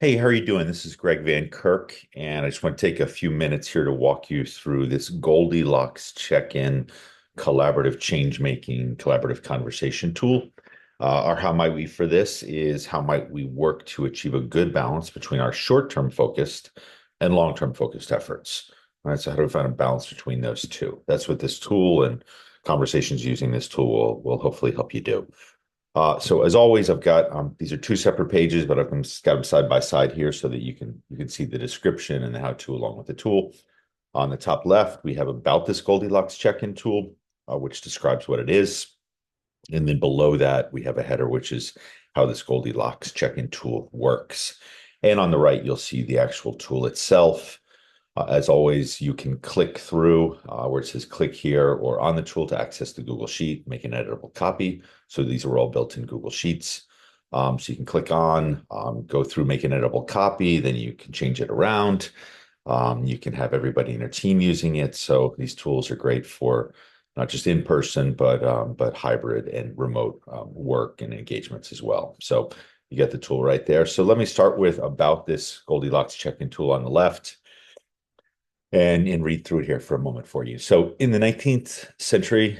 Hey, how are you doing? This is Greg Van Kirk, and I just want to take a few minutes here to walk you through this Goldilocks check-in collaborative change-making, collaborative conversation tool. Or how might we for this is how might we work to achieve a good balance between our short-term focused and long-term focused efforts. All right, so how do we find a balance between those two? That's what this tool and conversations using this tool will hopefully help you do. So as always, I've got these are two separate pages, but I've got them side by side here so that you can see the description and the how-to along with the tool. On the top left, we have about this Goldilocks check-in tool, which describes what it is. And then below that, we have a header, which is how this Goldilocks check-in tool works. And on the right, you'll see the actual tool itself. As always, you can click through where it says click here or on the tool to access the Google Sheet, make an editable copy. So these are all built in Google Sheets. So you can click on, go through, make an editable copy, then you can change it around. You can have everybody in your team using it. So these tools are great for not just in person, but hybrid and remote work and engagements as well. So you get the tool right there. So let me start with about this Goldilocks check-in tool on the left and read through it here for a moment for you. So in the 19th century,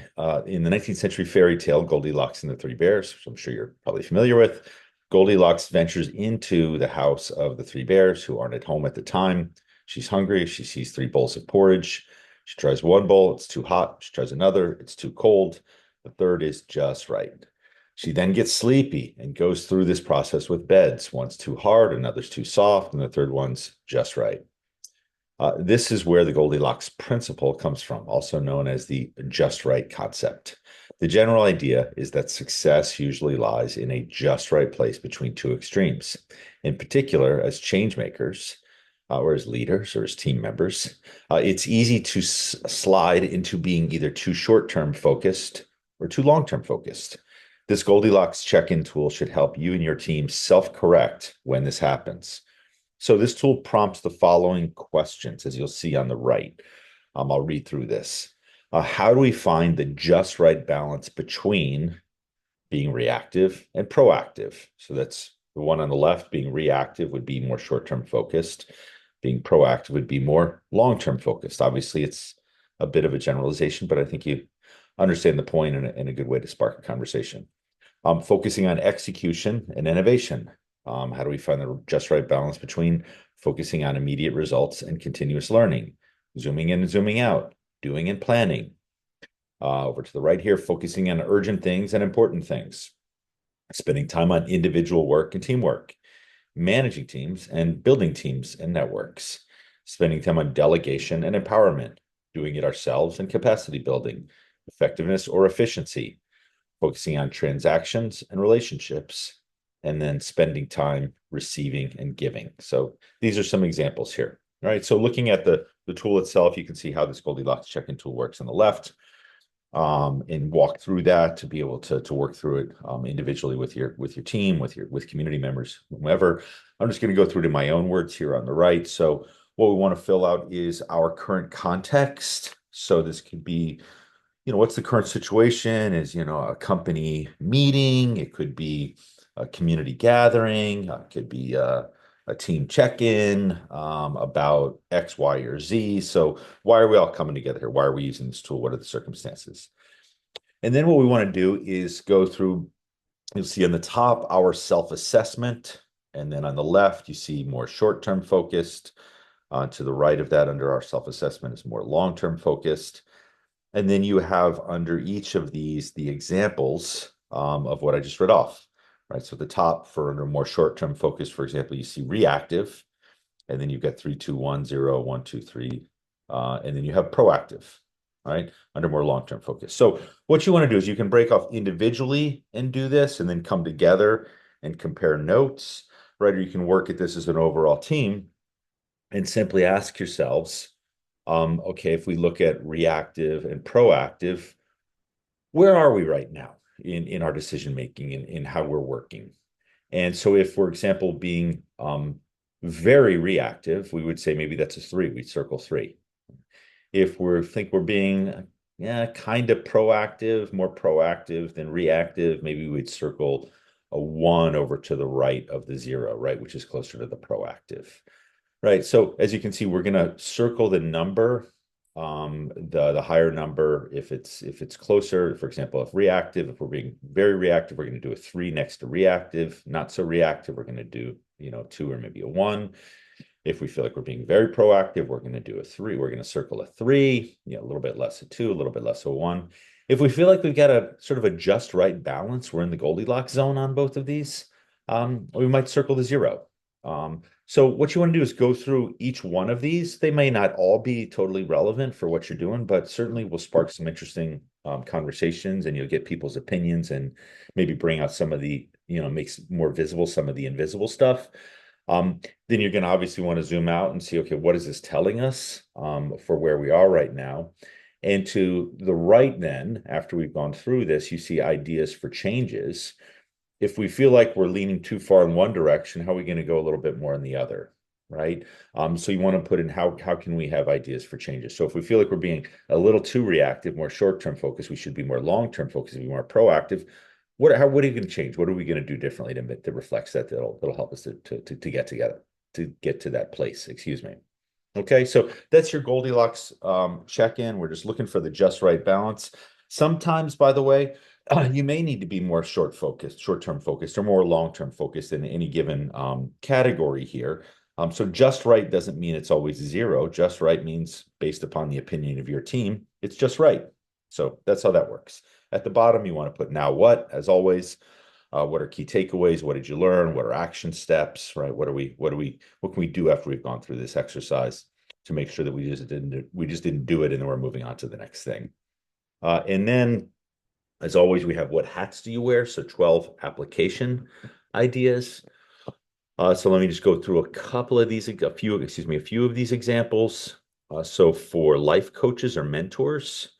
fairy tale Goldilocks and the Three Bears, which I'm sure you're probably familiar with, Goldilocks ventures into the house of the three bears who aren't at home at the time. She's hungry. She sees three bowls of porridge. She tries one bowl, it's too hot. She tries another, it's too cold. The third is just right. She then gets sleepy and goes through this process with beds. One's too hard, another's too soft, and the third one's just right. This is where the Goldilocks principle comes from, also known as the just right concept. The general idea is that success usually lies in a just right place between two extremes. In particular, as change makers, or as leaders or as team members, it's easy to slide into being either too short-term focused or too long-term focused. This Goldilocks check-in tool should help you and your team self-correct when this happens. So this tool prompts the following questions, as you'll see on the right. I'll read through this. How do we find the just right balance between being reactive and proactive? So that's the one on the left. Being reactive would be more short-term focused. Being proactive would be more long-term focused. Obviously, it's a bit of a generalization, but I think you understand the point and a good way to spark a conversation. Focusing on execution and innovation. How do we find the just right balance between focusing on immediate results and continuous learning, zooming in and zooming out, doing and planning? Over to the right here, focusing on urgent things and important things, spending time on individual work and teamwork, managing teams and building teams and networks, spending time on delegation and empowerment, doing it ourselves and capacity building, effectiveness or efficiency, focusing on transactions and relationships, and then spending time receiving and giving. So these are some examples here. All right. So looking at the tool itself, you can see how this Goldilocks check-in tool works on the left, and walk through that to be able to work through it individually with your team, with community members, whomever. I'm just going to go through to my own words here on the right. So what we want to fill out is our current context. So this could be, what's the current situation? Is, a company meeting. It could be a community gathering. It could be a team check-in about X, Y, or Z. So why are we all coming together here? Why are we using this tool? What are the circumstances? And then what we want to do is go through, you'll see on the top, our self-assessment. And then on the left, you see more short-term focused. To the right of that, under our self-assessment, is more long-term focused. And then you have under each of these the examples of what I just read off, right? So at the top, for under more short-term focus, for example, you see reactive, and then you've got 3, 2, 1, 0, 1, 2, 3, and then you have proactive, right? Under more long-term focus. So what you want to do is you can break off individually and do this, and then come together and compare notes, right? Or you can work at this as an overall team and simply ask yourselves, okay, if we look at reactive and proactive, where are we right now in our decision making and in how we're working? And so if, for example, being very reactive, we would say maybe that's a 3. We'd circle 3. If we think we're being kind of proactive, more proactive than reactive, maybe we'd circle a 1 over to the right of the 0, right, which is closer to the proactive. Right. So as you can see, we're going to circle the number, the higher number if it's closer. For example, if reactive, if we're being very reactive, we're going to do a 3 next to reactive. Not so reactive, we're going to do, 2 or maybe a 1. If we feel like we're being very proactive, we're going to do a 3. We're going to circle a 3, a little bit less a 2, a little bit less a 1. If we feel like we've got a sort of a just right balance, we're in the Goldilocks zone on both of these, we might circle the 0. So what you want to do is go through each one of these. They may not all be totally relevant for what you're doing, but certainly will spark some interesting conversations, and you'll get people's opinions and maybe bring out some of the, makes more visible some of the invisible stuff. Then you're going to obviously want to zoom out and see, okay, what is this telling us for where we are right now? And to the right then, after we've gone through this, you see ideas for changes. If we feel like we're leaning too far in one direction, how are we going to go a little bit more in the other, right? So you want to put in how can we have ideas for changes? So if we feel like we're being a little too reactive, more short-term focused, we should be more long-term focused, be more proactive. What are you going to change? What are we going to do differently that reflects that'll help us to get together, to get to that place, excuse me. Okay, so that's your Goldilocks check-in. We're just looking for the just right balance. Sometimes, by the way, you may need to be more short-term focused, or more long-term focused in any given category here. So just right doesn't mean it's always 0. Just right means, based upon the opinion of your team, it's just right. So that's how that works. At the bottom, you want to put now what, as always. What are key takeaways? What did you learn? What are action steps, right? What can we do after we've gone through this exercise to make sure that we just didn't do it and then we're moving on to the next thing. And then, as always, we have what hats do you wear? So 12 application ideas. So let me just go through a few of these examples. So for life coaches or mentors,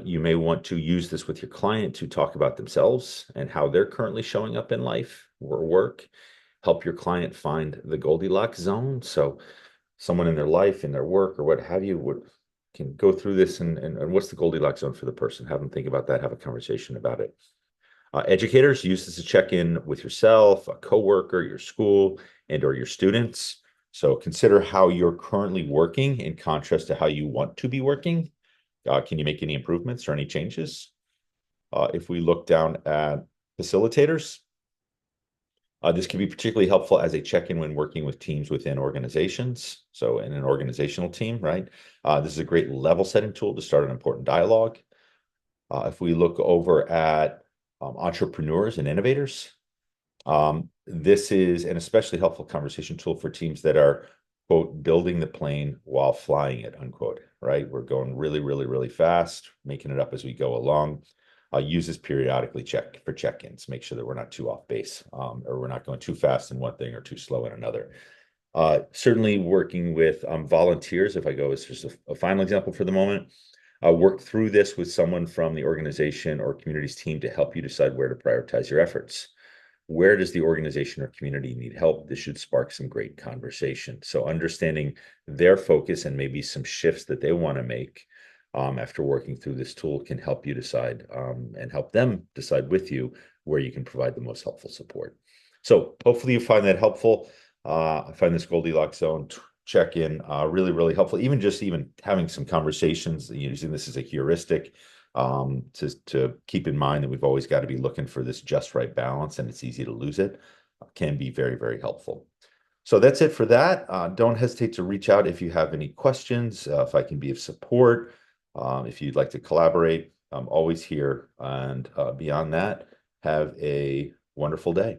you may want to use this with your client to talk about themselves and how they're currently showing up in life or work. Help your client find the Goldilocks zone. So someone in their life, in their work, or what have you, can go through this and what's the Goldilocks zone for the person? Have them think about that, have a conversation about it. Educators, use this to check in with yourself, a coworker, your school, and or your students. So consider how you're currently working in contrast to how you want to be working. Can you make any improvements or any changes? If we look down at facilitators, this can be particularly helpful as a check-in when working with teams within organizations. So in an organizational team, right? This is a great level-setting tool to start an important dialogue. If we look over at entrepreneurs and innovators, this is an especially helpful conversation tool for teams that are, quote, building the plane while flying it, unquote, right? We're going really, really, really fast, making it up as we go along. Use this periodically for check-ins, make sure that we're not too off base, or we're not going too fast in one thing or too slow in another. Certainly working with volunteers, if I go as just a final example for the moment, work through this with someone from the organization or community's team to help you decide where to prioritize your efforts. Where does the organization or community need help? This should spark some great conversation. So understanding their focus and maybe some shifts that they want to make after working through this tool can help you decide and help them decide with you where you can provide the most helpful support. So hopefully you find that helpful. I find this Goldilocks zone check-in really, really helpful. Even having some conversations, using this as a heuristic to keep in mind that we've always got to be looking for this just right balance, and it's easy to lose it, can be very, very helpful. So that's it for that. Don't hesitate to reach out if you have any questions, if I can be of support, if you'd like to collaborate. I'm always here. And beyond that, have a wonderful day.